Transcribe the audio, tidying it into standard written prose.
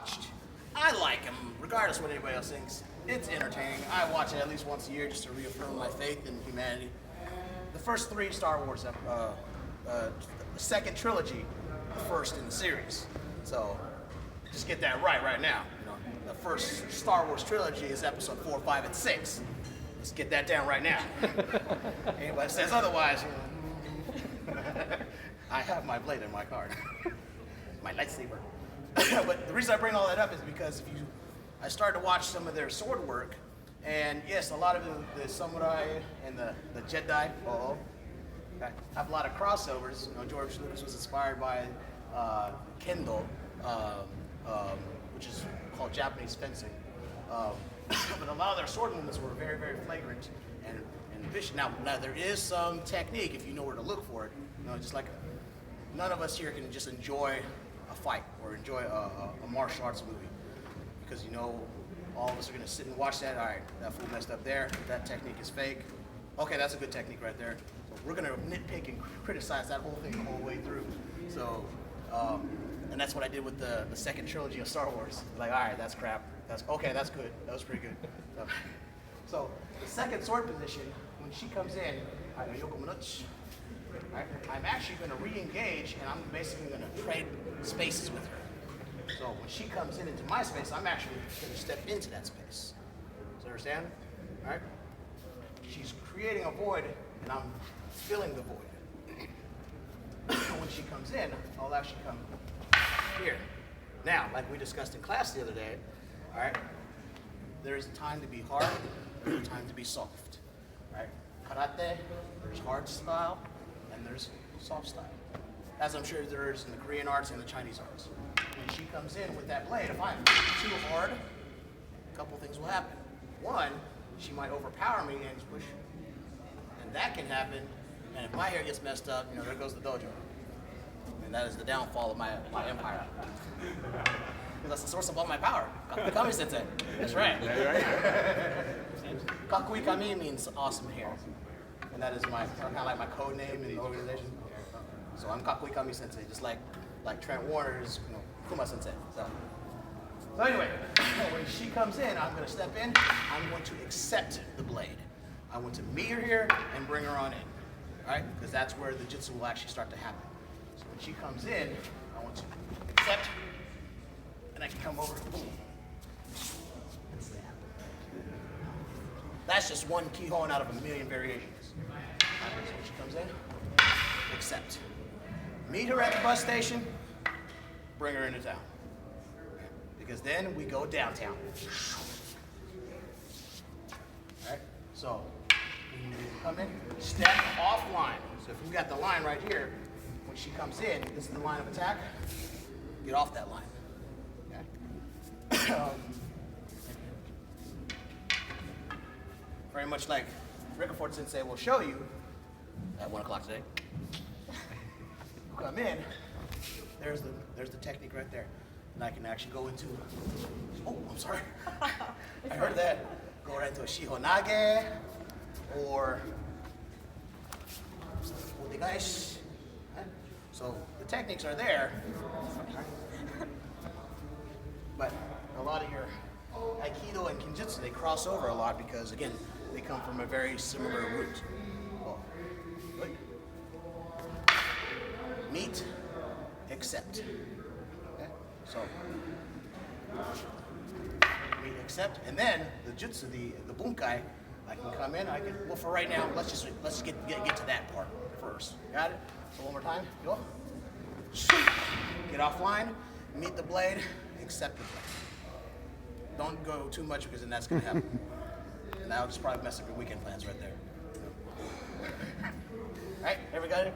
watched. I like them, regardless of what anybody else thinks. It's entertaining. I watch it at least once a year just to reaffirm my faith in humanity. The first 3 Star Wars, the second trilogy, the first in the series. So just get that right now. You know, the first Star Wars trilogy is episode 4, 5, and 6. Let's get that down right now. Anybody says otherwise, I have my blade in my card, my lightsaber. But the reason I bring all that up is because I started to watch some of their sword work, and yes, a lot of the samurai and the Jedi have a lot of crossovers. You know, George Lucas was inspired by Kendo, which is called Japanese fencing. But a lot of their sword movements were very, very flagrant and vicious. Now, there is some technique if you know where to look for it. You know, just like none of us here can just enjoy a fight or enjoy a martial arts movie, because you know all of us are going to sit and watch that. All right, that fool messed up there. That technique is fake. Okay, that's a good technique right there. So we're going to nitpick and criticize that whole thing the whole way through. So, and that's what I did with the second trilogy of Star Wars. Like, all right, that's crap. That's okay. That's good. That was pretty good. So the second sword position, when she comes in, I'm actually going to re-engage, and I'm basically going to trade spaces with her. So when she comes into my space, I'm actually going to step into that space. Does you understand? All right? She's creating a void, and I'm filling the void. When she comes in, I'll actually come here. Now, like we discussed in class the other day, all right, there's a time to be hard, there's a time to be soft. Right? Karate, there's hard style, and there's soft style. As I'm sure there is in the Korean arts and the Chinese arts. When she comes in with that blade, if I'm too hard, a couple things will happen. One, she might overpower me and push, and that can happen. And if my hair gets messed up, you know, there goes the dojo. And that is the downfall of my empire. Because that's the source of all my power. Kami sensei. That's right. Kakui Kami means awesome hair. And that is kind of like my code name in the organization. So I'm Kakui Kami sensei, just like Trent Warner is, you know, Kuma sensei. So anyway, when she comes in, I'm going to step in. I'm going to accept the blade. I want to meet her here and bring her on in. All right? Because that's where the jutsu will actually start to happen. So when she comes in, I want to accept, and I can come over. Boom. That's just one kihon out of a million variations. All right, so when she comes in, accept. Meet her at the bus station, bring her into town. Because then we go downtown. All right, so when you come in, step offline. So if you've got the line right here, when she comes in, this is the line of attack, get off that line. Okay? Very much like Rickerford Sensei will show you at 1 o'clock today. Come in, there's the technique right there. And I can actually go into, oh, I'm sorry. I heard that. Go right into a Shihonage or Udegaeshi. So the techniques are there. But a lot of your Aikido and Kinjutsu, they cross over a lot because, again, they come from a very similar root. Oh. Meet, accept. Okay? So, meet, accept, and then the jutsu, the bunkai, I can come in. Well, for right now, let's just get to that part first. Got it? So one more time. Go. Get offline. Meet the blade. Accept the blade. Don't go too much because then that's gonna happen. And that'll just probably mess up your weekend plans right there. All right, everybody got it?